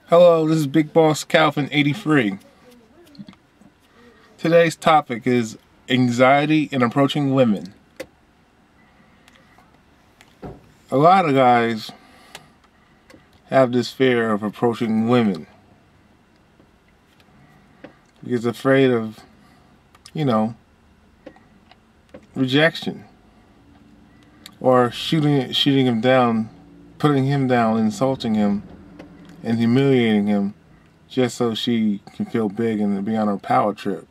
Hello, this is Big Boss Calvin 83. Today's topic is anxiety in approaching women. A lot of guys have this fear of approaching women because they're afraid of, rejection or shooting him down, putting him down, insulting him, and humiliating him just so she can feel big and be on her power trip.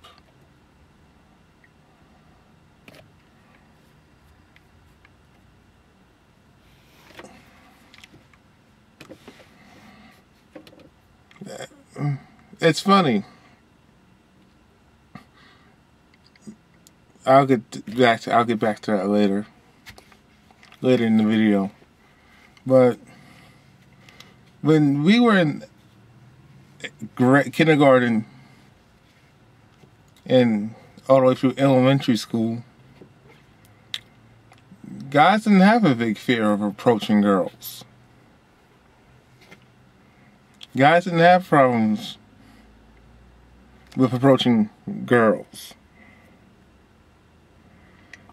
It's funny. I'll get back to that later in the video. But when we were in kindergarten and all the way through elementary school, guys didn't have a big fear of approaching girls. Guys didn't have problems with approaching girls.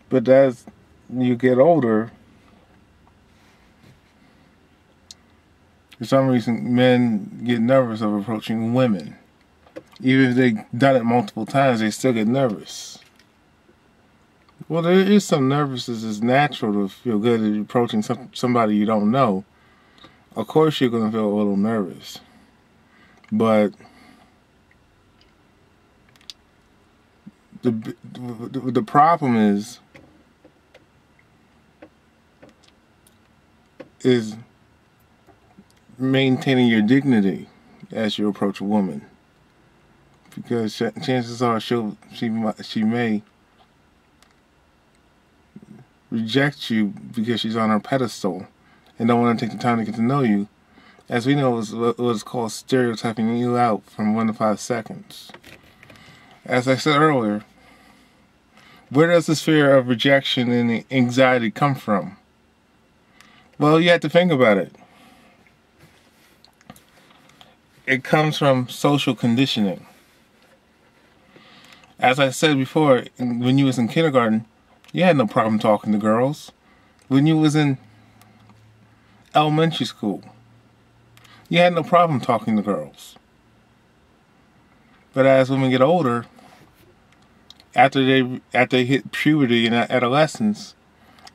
But as you get older, for some reason, men get nervous of approaching women. Even if they've done it multiple times, they still get nervous. Well, there is some nervousness. It's natural to feel good at approaching somebody you don't know. Of course, you're going to feel a little nervous. But the problem is maintaining your dignity as you approach a woman, because chances are she may reject you because she's on her pedestal and don't want to take the time to get to know you. As we know, what's called stereotyping you out from 1 to 5 seconds. As I said earlier, where does this fear of rejection and anxiety come from? Well, you have to think about it. It comes from social conditioning. As I said before, when you was in kindergarten, you had no problem talking to girls. When you was in elementary school, you had no problem talking to girls. But as women get older, after they hit puberty and adolescence,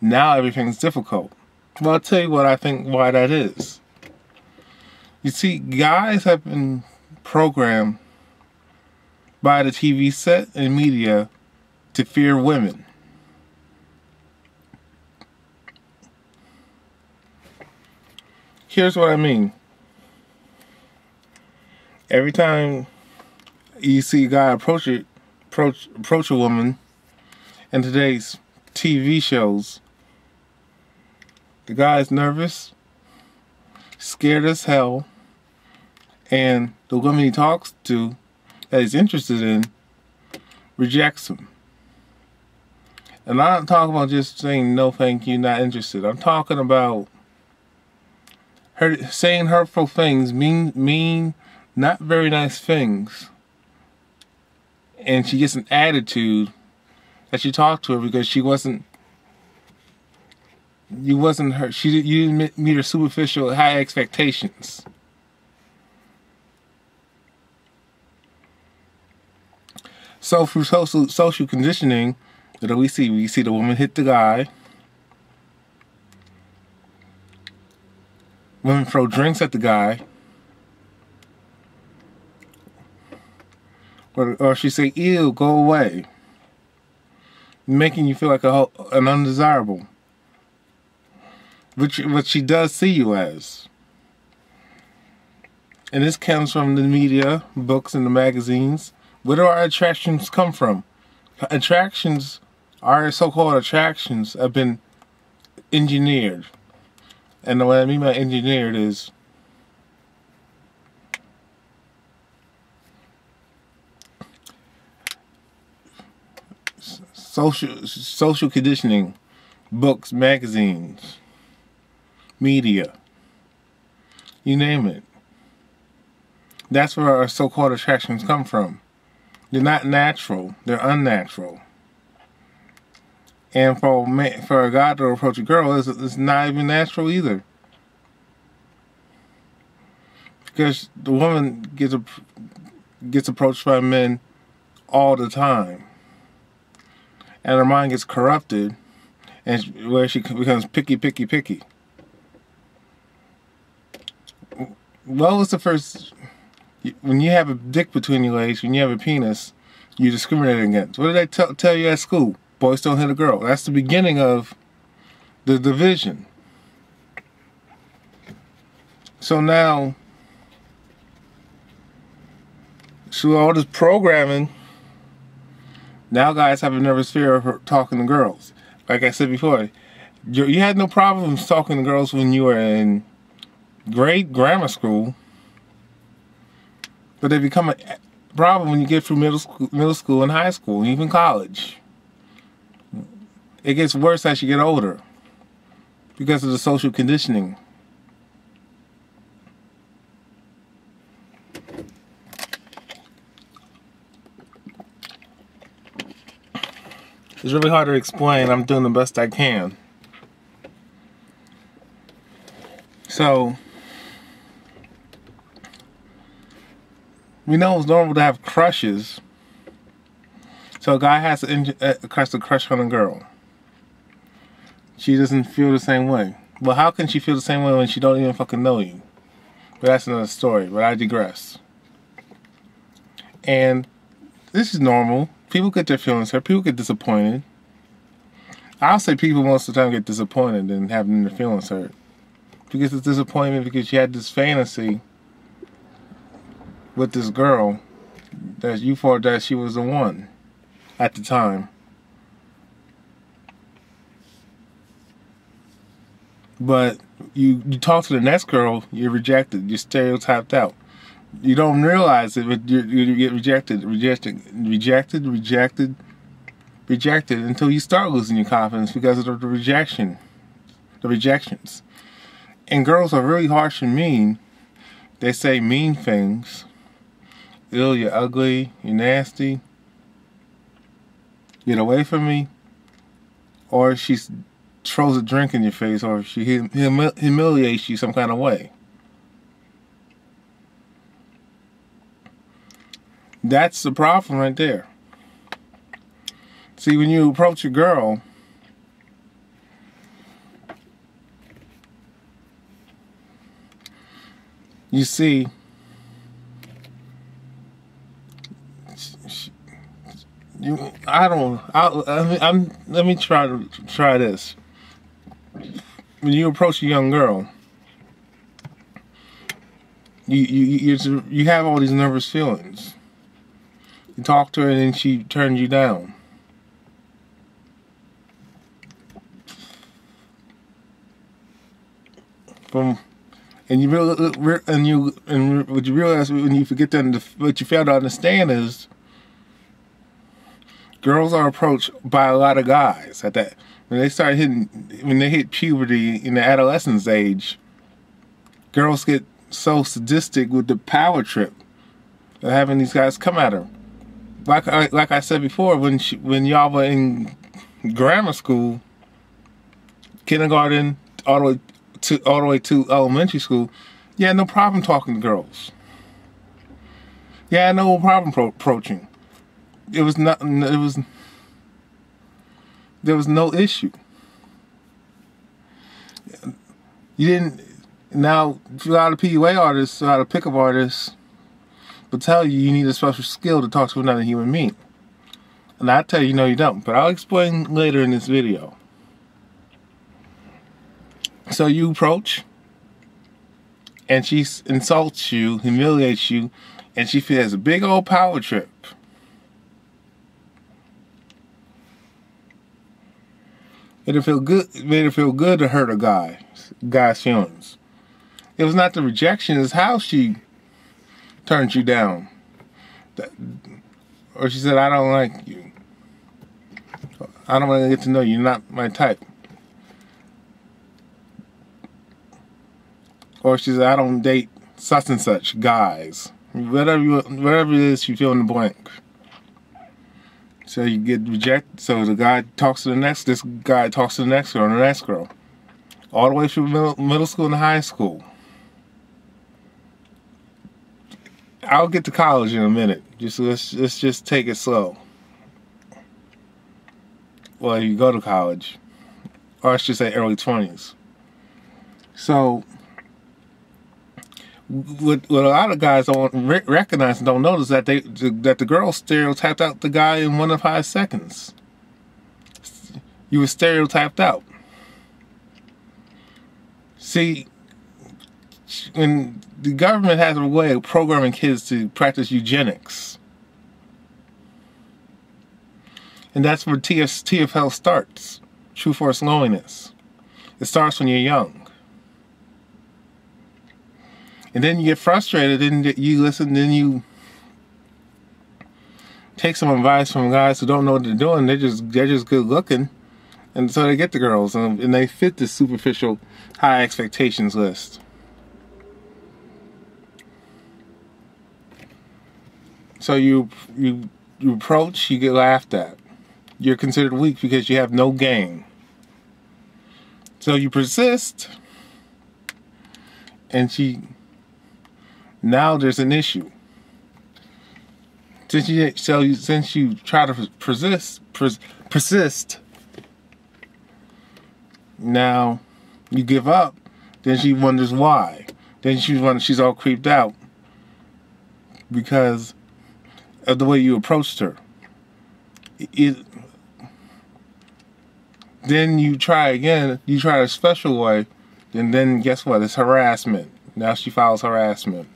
now everything's difficult. Well, I'll tell you what I think why that is. You see, guys have been programmed by the TV set and media to fear women. Here's what I mean. Every time you see a guy approach a woman in today's TV shows, the guy's nervous, scared as hell, and the woman he talks to, that he's interested in, rejects him. And I'm not talking about just saying no thank you, not interested. I'm talking about her saying hurtful things, mean, not very nice things. And she gets an attitude that you talk to her because you didn't meet her superficial high expectations. So through social conditioning, that we see the woman hit the guy, women throw drinks at the guy, or she say, "Ew, go away," making you feel like an undesirable, which she does see you as. And this comes from the media, books, and the magazines. Where do our attractions come from? Our so-called attractions have been engineered. And what I mean by engineered is social conditioning, books, magazines, media, you name it. That's where our so-called attractions come from. They're not natural. They're unnatural. And for a guy to approach a girl, it's not even natural either. Because the woman gets approached by men all the time. And her mind gets corrupted, and where she becomes picky. What was the first... When you have a dick between your legs, when you have a penis, you discriminate against. What did they tell you at school? Boys don't hit a girl. That's the beginning of the division. So now, through all this programming, now guys have a nervous fear of talking to girls. Like I said before, you had no problems talking to girls when you were in grammar school. But they become a problem when you get through middle school and high school, and even college. It gets worse as you get older because of the social conditioning. It's really hard to explain. I'm doing the best I can. So, we know it's normal to have crushes. So a guy has a crush on a girl. She doesn't feel the same way. Well, how can she feel the same way when she don't even fucking know you? But that's another story, but I digress. And this is normal. People get their feelings hurt. People get disappointed. I'll say people most of the time get disappointed and having their feelings hurt. Because it's disappointment because you had this fantasy with this girl that you thought that she was the one at the time. But you talk to the next girl, you're rejected, you're stereotyped out. You don't realize it, but you get rejected until you start losing your confidence because of the rejections. And girls are really harsh and mean. They say mean things. Ew, you're ugly, you're nasty. Get away from me. Or she throws a drink in your face, or she humiliates you some kind of way. That's the problem right there. See, when you approach a girl, you see, let me try this. When you approach a young girl, you have all these nervous feelings. You talk to her and then she turns you down. What you realize when you forget to, what you fail to understand is, girls are approached by a lot of guys at that. When they hit puberty in the adolescence age, girls get so sadistic with the power trip of having these guys come at her. Like I said before, when y'all were in grammar school, kindergarten, all the way to elementary school, you had no problem talking to girls. You had no problem approaching. There was no issue. You didn't. Now, a lot of PUA artists, a lot of pickup artists, will tell you need a special skill to talk to another human being. And I tell you, no, you don't. But I'll explain later in this video. So you approach, and she insults you, humiliates you, and she feels a big old power trip. Made her feel good to hurt a guy's feelings. It was not the rejection, it's how she turned you down. Or she said, I don't like you. I don't want to get to know you. You're not my type. Or she said, I don't date such and such guys. whatever it is, you fill in the blank. So you get rejected. So the guy talks to the next. This guy talks to the next girl and the next girl, all the way through middle school and high school. I'll get to college in a minute. Let's just take it slow. Well, you go to college, or I should say early 20s. So, what a lot of guys don't recognize and don't notice that that the girl stereotyped out the guy in 1 to 5 seconds. You were stereotyped out. See, when the government has a way of programming kids to practice eugenics, and that's where TFL starts. True Force Loneliness. It starts when you're young. And then you get frustrated, then you listen, then you take some advice from guys who don't know what they're doing. They're just good looking. And so they get the girls, and they fit this superficial high expectations list. So you approach, you get laughed at. You're considered weak because you have no game. So you persist, and now there's an issue. Since you try to persist, now you give up. Then she wonders why. Then she's all creeped out because of the way you approached her. Then you try again, you try a special way, and then guess what? It's harassment. Now she files harassment.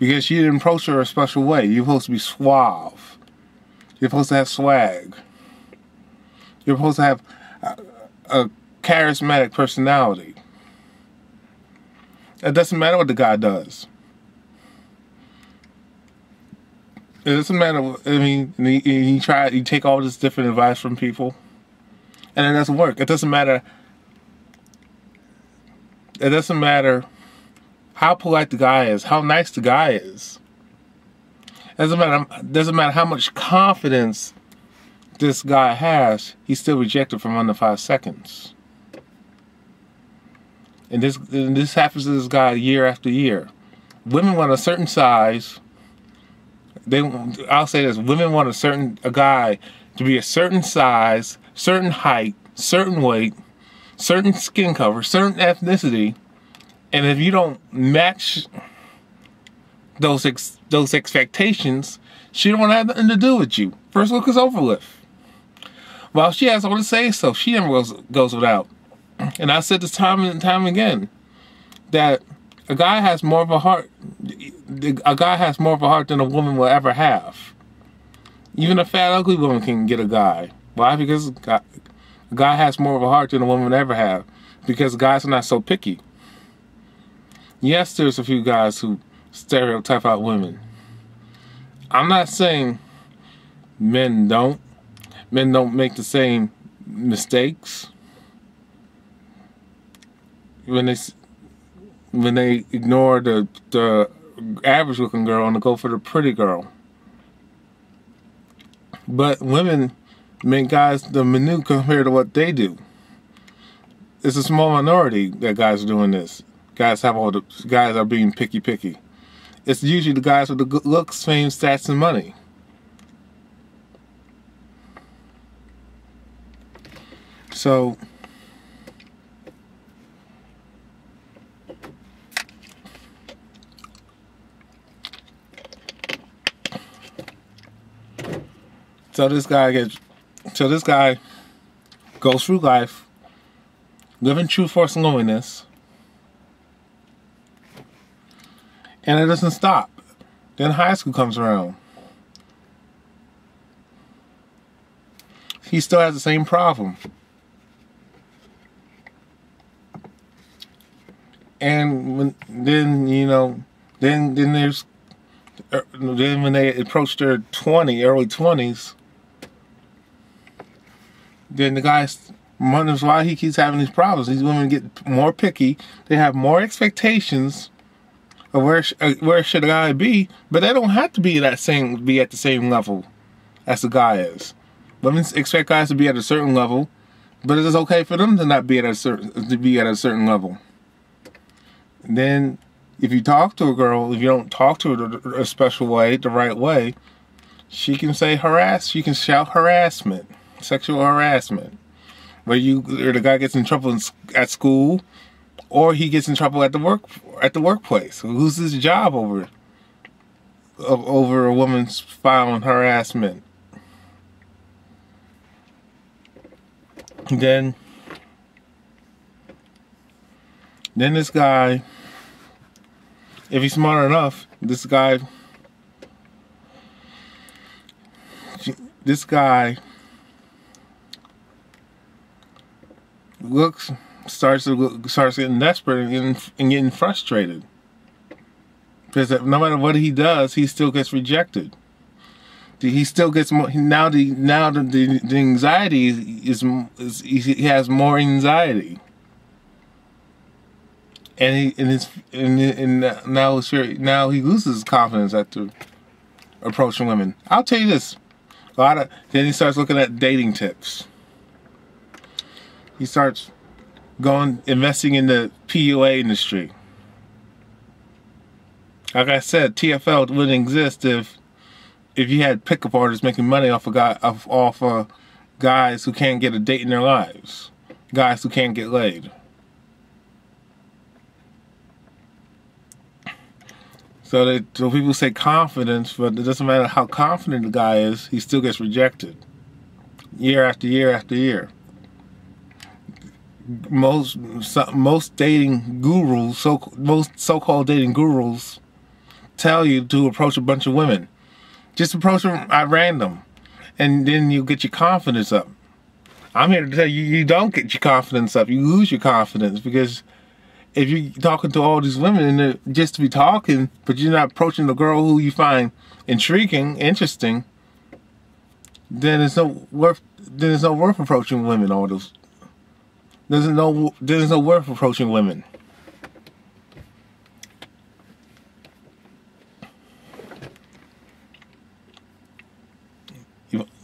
Because you didn't approach her a special way. You're supposed to be suave. You're supposed to have swag. You're supposed to have a charismatic personality. It doesn't matter what the guy does. It doesn't matter. I mean, you take all this different advice from people, and it doesn't work. It doesn't matter. It doesn't matter how polite the guy is, how nice the guy is. It doesn't matter how much confidence this guy has. He's still rejected from under 5 seconds. And this happens to this guy year after year. Women want a certain size. I'll say this: women want a guy to be a certain size, certain height, certain weight, certain skin color, certain ethnicity, and if you don't match those expectations, she don't want to have nothing to do with you. First look is over with. Well, she has all to say, so she never goes without. And I said this time and time again that a guy has more of a heart. A guy has more of a heart than a woman will ever have. Even a fat, ugly woman can get a guy. Why? Because a guy has more of a heart than a woman will ever have. Because guys are not so picky. Yes, there's a few guys who stereotype out women. I'm not saying men don't. Men don't make the same mistakes. When they ignore the average looking girl and go for the pretty girl. But women make guys the minute compared to what they do. It's a small minority that guys are doing this. Guys are being picky. It's usually the guys with the good looks, fame, stats, and money. So this guy goes through life living True Force Loneliness, and it doesn't stop. Then high school comes around. He still has the same problem. And then when they approach their early 20s, then the guy wonders why he keeps having these problems. These women get more picky. They have more expectations or where should a guy be, but they don't have to be at the same level as the guy is. Women expect guys to be at a certain level, but it is okay for them to not be at a certain level. And then, if you talk to a girl, if you don't talk to her a special way, the right way, she can shout harassment, sexual harassment, where the guy gets in trouble at school, or he gets in trouble at the workplace. Who loses his job over a woman's filing harassment. Then this guy, if he's smart enough, this guy starts getting desperate and getting frustrated, because no matter what he does, he still gets rejected. He still gets more. Now the anxiety is he has more anxiety, and now he loses confidence after approaching women. I'll tell you this: then he starts looking at dating tips. He starts investing in the PUA industry. Like I said, TFL wouldn't exist if you had pickup artists making money off of guys who can't get a date in their lives, guys who can't get laid. So people say confidence, but it doesn't matter how confident the guy is, he still gets rejected year after year after year. Most dating gurus, most so-called dating gurus, tell you to approach a bunch of women. Just approach them at random, and then you get your confidence up. I'm here to tell you, you don't get your confidence up. You lose your confidence, because if you're talking to all these women and just to be talking, but you're not approaching the girl who you find intriguing, interesting, then there's no worth approaching women. All those, there's no worth approaching women.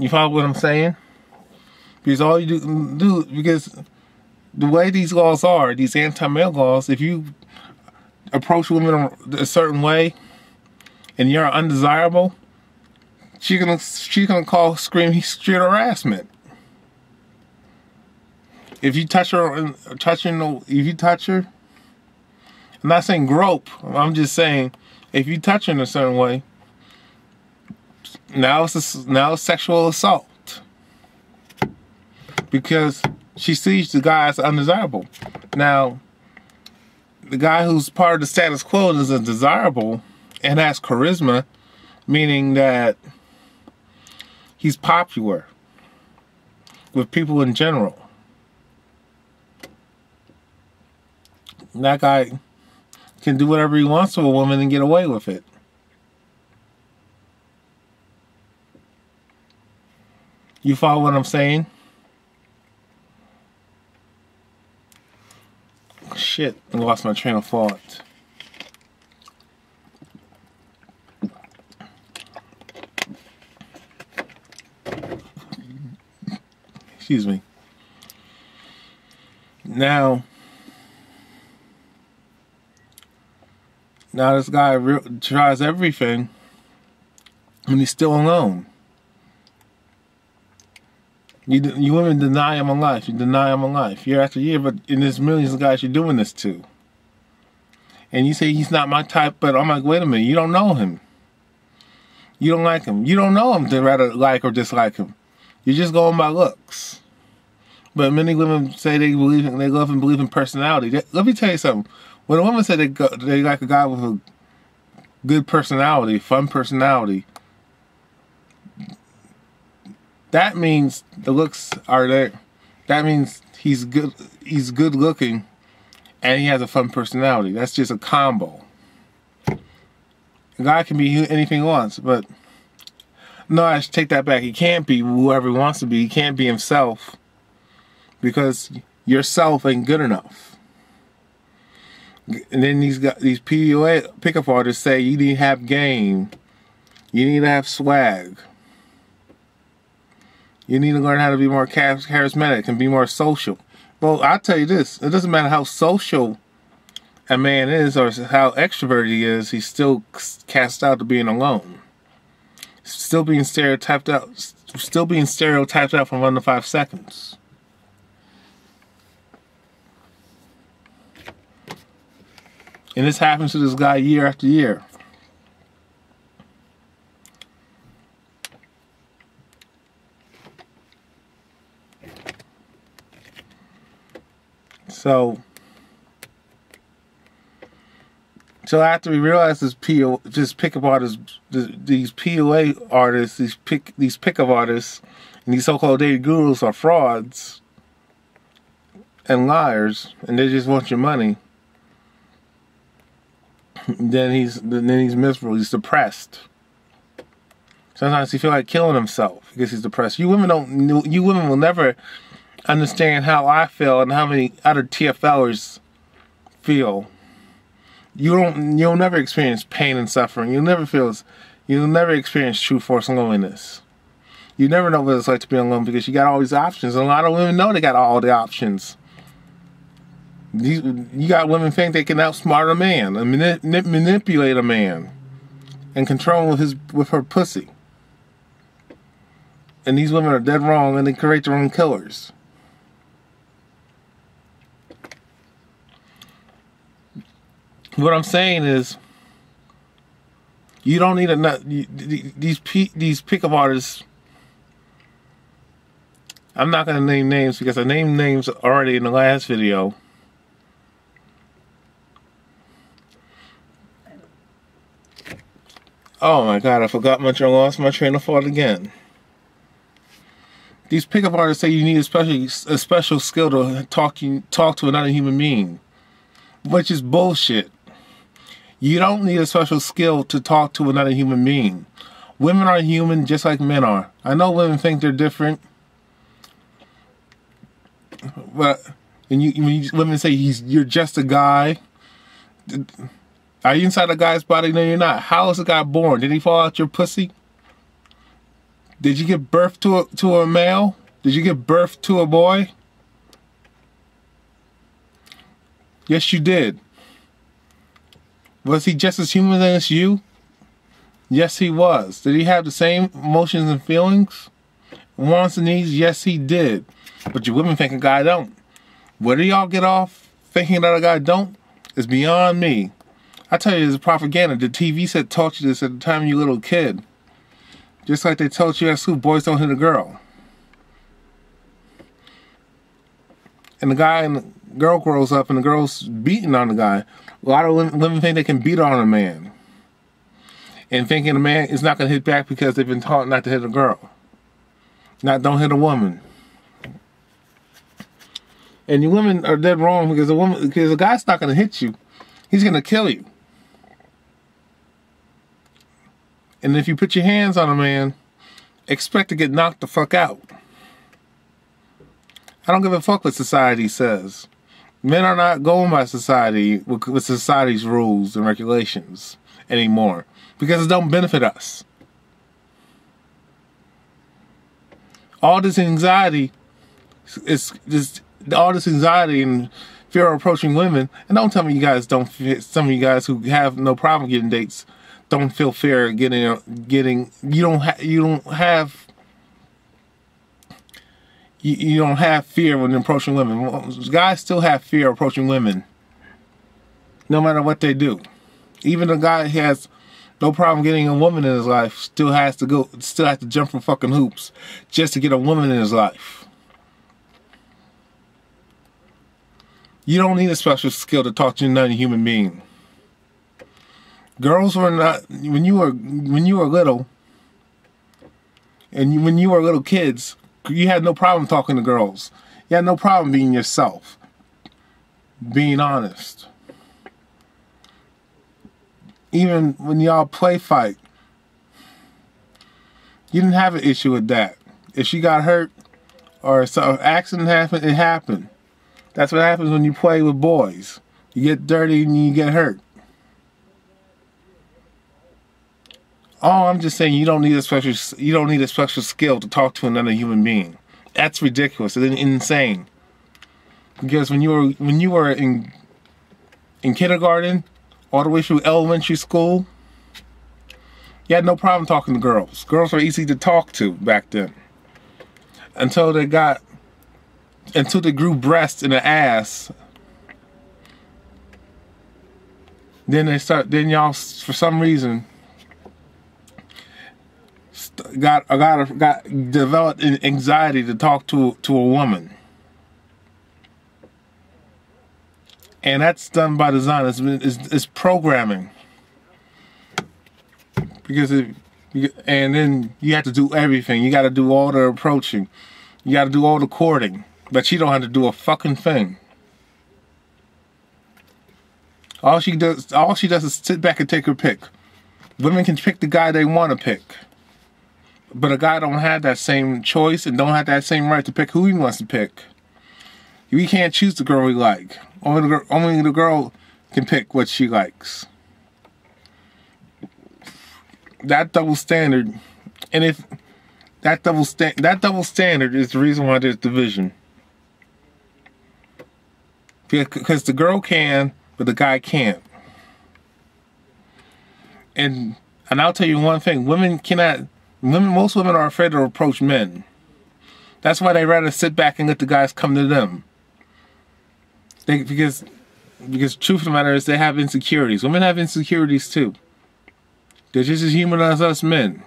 You follow what I'm saying? Because all you do, because the way these laws are, these anti-male laws, if you approach women a certain way and you're undesirable, she's gonna scream street harassment. If you touch her, I'm not saying grope. I'm just saying, if you touch her in a certain way, now it's sexual assault, because she sees the guy as undesirable. Now, the guy who's part of the status quo is undesirable and has charisma, meaning that he's popular with people in general. That guy can do whatever he wants to a woman and get away with it. You follow what I'm saying? Shit, I lost my train of thought. Excuse me. Now this guy tries everything, and he's still alone. You women deny him a life. You deny him a life year after year, but there's millions of guys you're doing this to. And you say he's not my type, but I'm like, wait a minute, you don't know him. You don't like him. You don't know him to rather like or dislike him. You're just going by looks. But many women say they love and believe in personality. Let me tell you something. When a woman says they like a guy with a good personality, fun personality, that means the looks are there. That means he's good looking, and he has a fun personality. That's just a combo. A guy can be anything he wants, but no, I should take that back. He can't be whoever he wants to be. He can't be himself, because yourself ain't good enough. And then these PUA pickup artists say you need to have game, you need to have swag, you need to learn how to be more charismatic and be more social. Well, I'll tell you this, it doesn't matter how social a man is or how extroverted he is, he's still cast out to being alone. Still being stereotyped out from 1 to 5 seconds. And this happens to this guy year after year. So after we realize these pickup artists, these PUA artists, these pickup artists, and these so-called dating gurus are frauds and liars, and they just want your money. Then he's miserable. He's depressed. Sometimes he feels like killing himself because he's depressed. You women will never understand how I feel and how many other TFLers feel. You'll never experience pain and suffering. You'll never experience true force and loneliness. You never know what it's like to be alone because you got all these options, and a lot of women know they got all the options. You got women think they can outsmart a man and manipulate a man and control with her pussy. And these women are dead wrong, and they create their own killers. What I'm saying is, you don't need these pickup artists. I'm not going to name names because I named names already in the last video. Oh my God, I forgot I lost my train of thought again. These pickup artists say you need a special skill to talk to another human being, which is bullshit. You don't need a special skill to talk to another human being. Women are human just like men are. I know women think they're different, but when women say you're just a guy. Are you inside a guy's body? No, you're not. How is a guy born? Did he fall out your pussy? Did you give birth to a male? Did you give birth to a boy? Yes, you did. Was he just as human as you? Yes, he was. Did he have the same emotions and feelings? Wants and needs? Yes, he did. But you women think a guy don't. Where do y'all get off thinking that a guy don't? It's beyond me. I tell you, it's propaganda. The TV set taught you this at the time you were a little kid. Just like they taught you at school, boys don't hit a girl. And the guy and the girl grows up and the girl's beating on the guy. A lot of women think they can beat on a man. And thinking a man is not going to hit back because they've been taught not to hit a girl. Don't hit a woman. And you women are dead wrong because a guy's not going to hit you. He's going to kill you. And if you put your hands on a man, expect to get knocked the fuck out. I don't give a fuck what society says. Men are not going by society with society's rules and regulations anymore because it don't benefit us. All this anxiety and fear of approaching women, and don't tell me you guys don't. Some of you guys who have no problem getting dates don't feel fear getting. You don't have fear when approaching women. Guys still have fear approaching women, no matter what they do. Even a guy who has no problem getting a woman in his life still has to jump from fucking hoops just to get a woman in his life. You don't need a special skill to talk to another human being. Girls were not when you were little, and when you were little kids, you had no problem talking to girls. You had no problem being yourself, being honest. Even when y'all play fight, you didn't have an issue with that. If she got hurt or some accident happened, it happened. That's what happens when you play with boys. You get dirty and you get hurt. Oh, I'm just saying you don't need a special skill to talk to another human being. That's ridiculous. It's insane. Because when you were in kindergarten, all the way through elementary school, you had no problem talking to girls. Girls were easy to talk to back then. Until they grew breasts and an ass. Then y'all, for some reason, developed anxiety to talk to a woman. And that's done by design. It's programming. And then you have to do everything. You got to do all the approaching. You got to do all the courting. But you don't have to do a fucking thing. All she does is sit back and take her pick. Women can pick the guy they want to pick. But a guy don't have that same choice and don't have that same right to pick who he wants to pick. We can't choose the girl we like. Only the girl can pick what she likes. That double standard, and if that double standard is the reason why there's division. Because the girl can, but the guy can't. And I'll tell you one thing: most women are afraid to approach men. That's why they rather sit back and let the guys come to them. Because the truth of the matter is they have insecurities. Women have insecurities too. They're just as human as us men.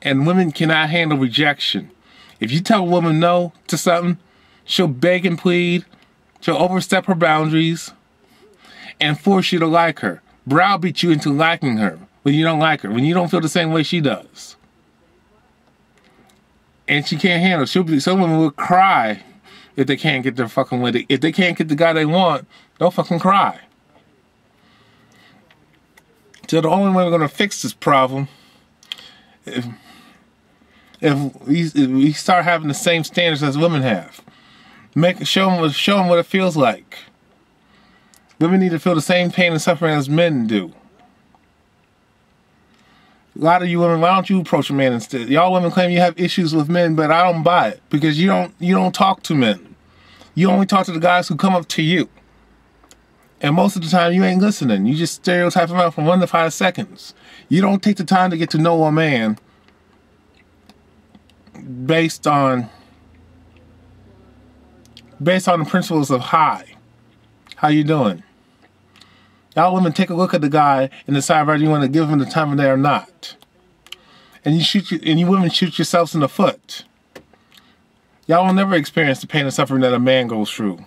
And women cannot handle rejection. If you tell a woman no to something, she'll beg and plead. She'll overstep her boundaries and force you to like her. Browbeat you into liking her when you don't like her, when you don't feel the same way she does. And she can't handle it. Some women will cry if they can't get their fucking way. If they can't get the guy they want, they'll fucking cry. So the only way we're going to fix this problem, if we start having the same standards as women have, show them what it feels like. Women need to feel the same pain and suffering as men do. A lot of you women, why don't you approach a man instead? Y'all women claim you have issues with men, but I don't buy it because you don't talk to men. You only talk to the guys who come up to you. And most of the time, you ain't listening. You just stereotype them out from 1 to 5 seconds. You don't take the time to get to know a man based on the principles of hi. How you doing? Y'all women take a look at the guy and decide whether you want to give him the time of day or not. And you women shoot yourselves in the foot. Y'all will never experience the pain and suffering that a man goes through.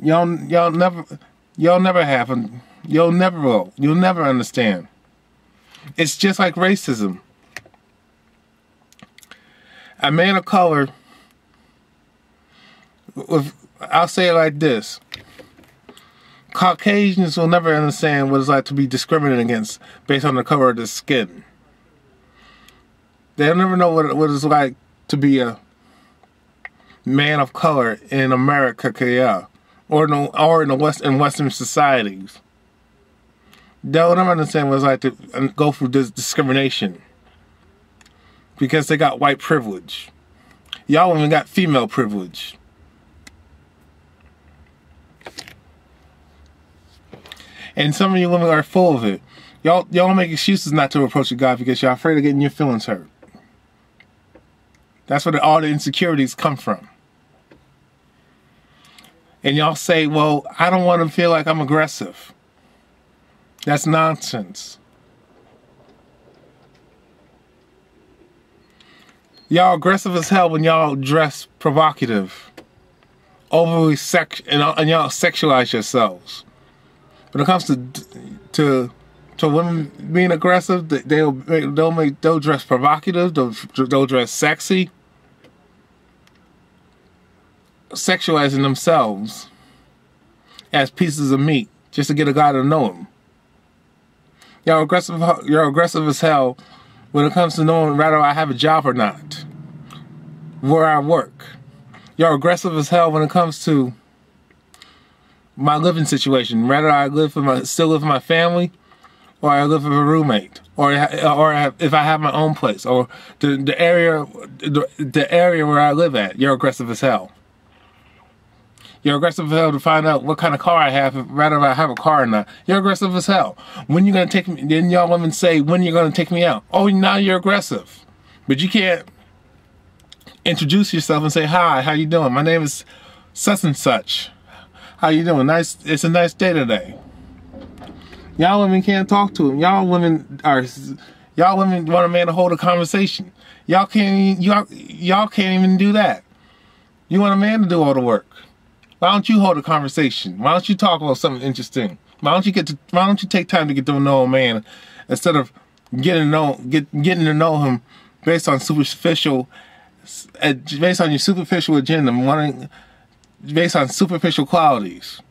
Y'all never have, and you'll never will. You'll never understand. It's just like racism. A man of color, I'll say it like this: Caucasians will never understand what it's like to be discriminated against based on the color of their skin. They'll never know what it's like to be a man of color in America, or in Western societies. They'll never understand what it's like to go through this discrimination because they got white privilege. Y'all women got female privilege. And some of you women are full of it. Y'all make excuses not to approach a guy because you're afraid of getting your feelings hurt. That's where all the insecurities come from. And y'all say, well, I don't want to feel like I'm aggressive. That's nonsense. Y'all aggressive as hell when y'all dress provocative. Overly and y'all sexualize yourselves. When it comes to women being aggressive, they'll dress provocative, they'll dress sexy, sexualizing themselves as pieces of meat just to get a guy to know them. You're aggressive as hell when it comes to knowing whether I have a job or not, where I work. You're aggressive as hell when it comes to my living situation. Whether I still live with my family, or I live with a roommate, or if I have my own place, or the area where I live at. You're aggressive as hell. You're aggressive as hell to find out what kind of car I have, rather if I have a car or not. You're aggressive as hell. When you gonna take me? Then y'all women say, when you're gonna take me out? Oh, now you're aggressive, but you can't introduce yourself and say, hi, how you doing? My name is such and such. How you doing? Nice. It's a nice day today. Y'all women can't talk to him. Y'all women want a man to hold a conversation. Y'all can't even do that. You want a man to do all the work. Why don't you hold a conversation? Why don't you talk about something interesting? Why don't you take time to get to know a man instead of getting to know him based on your superficial agenda, based on superficial qualities,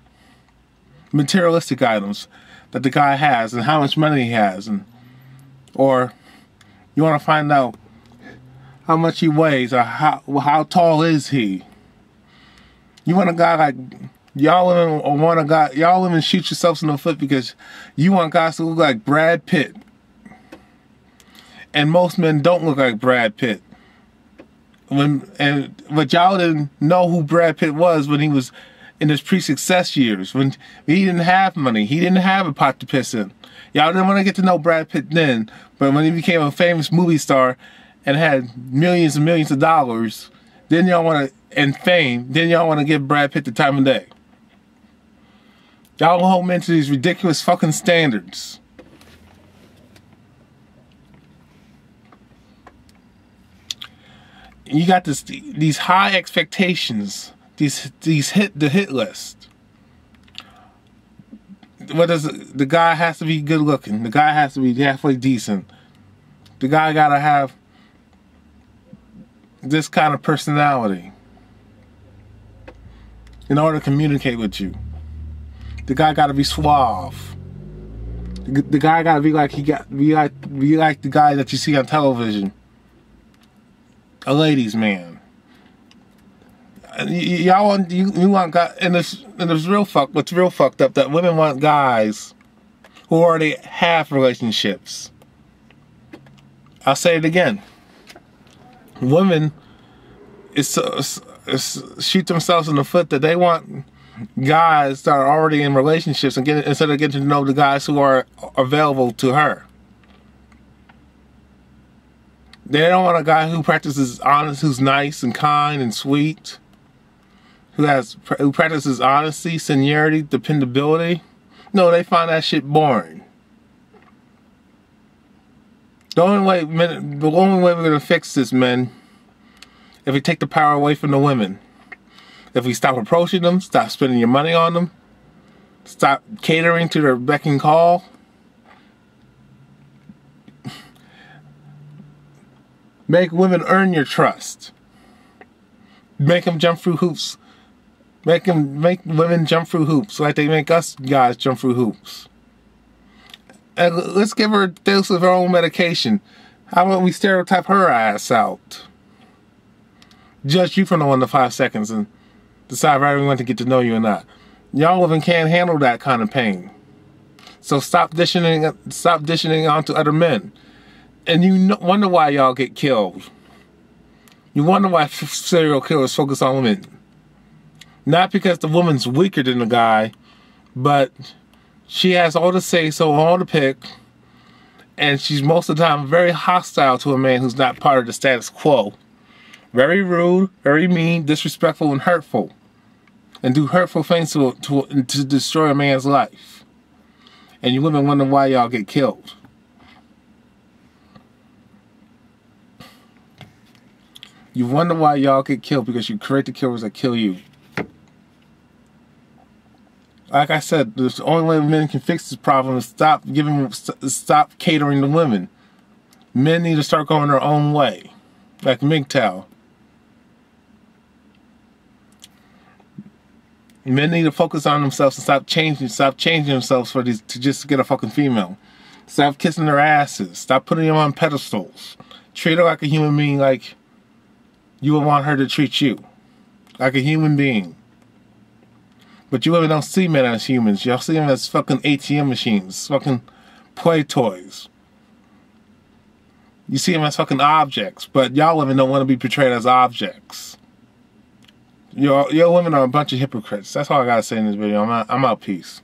materialistic items that the guy has and how much money he has, or you want to find out how much he weighs or how tall is he. You want a guy like y'all women shoot yourselves in the foot because you want guys to look like Brad Pitt. And most men don't look like Brad Pitt. But y'all didn't know who Brad Pitt was when he was in his pre-success years, when he didn't have money, he didn't have a pot to piss in. Y'all didn't want to get to know Brad Pitt then, but when he became a famous movie star and had millions and millions of dollars, then y'all want to, and fame, then y'all want to give Brad Pitt the time of day. Y'all hold men to these ridiculous fucking standards. You got these high expectations, the hit list. What does the guy has to be good looking? The guy has to be halfway decent. The guy gotta have this kind of personality in order to communicate with you. The guy gotta be suave. The guy gotta be like the guy that you see on television. A ladies' man. Y'all want guys, and it's what's real fucked up, that women want guys who already have relationships. I'll say it again. Women shoot themselves in the foot that they want guys that are already in relationships instead of getting to know the guys who are available to her. They don't want a guy who practices honest, who's nice and kind and sweet, who practices honesty, seniority, dependability. No, they find that shit boring. The only way we're gonna fix this, men, if we take the power away from the women, if we stop approaching them, stop spending your money on them, stop catering to their beck and call. Make women earn your trust. Make them jump through hoops. Make women jump through hoops like they make us guys jump through hoops. And let's give her a dose of her own medication. How about we stereotype her ass out? Judge you from the 1 to 5 seconds and decide whether we want to get to know you or not. Y'all women can't handle that kind of pain. So stop dishing onto other men. And you wonder why y'all get killed. You wonder why serial killers focus on women. Not because the woman's weaker than the guy, but she has all the say-so, all the pick, and she's most of the time very hostile to a man who's not part of the status quo. Very rude, very mean, disrespectful, and hurtful. And do hurtful things to destroy a man's life. And you women wonder why y'all get killed. You wonder why y'all get killed because you create the killers that kill you. Like I said, the only way men can fix this problem is stop catering to women. Men need to start going their own way, like MGTOW. Men need to focus on themselves and stop changing themselves to just get a fucking female. Stop kissing their asses. Stop putting them on pedestals. Treat her like a human being, like you would want her to treat you, like a human being. But you women don't see men as humans. Y'all see them as fucking ATM machines, fucking play toys. You see them as fucking objects, but y'all women don't want to be portrayed as objects. Your women are a bunch of hypocrites. That's all I gotta say in this video. I'm out. Peace.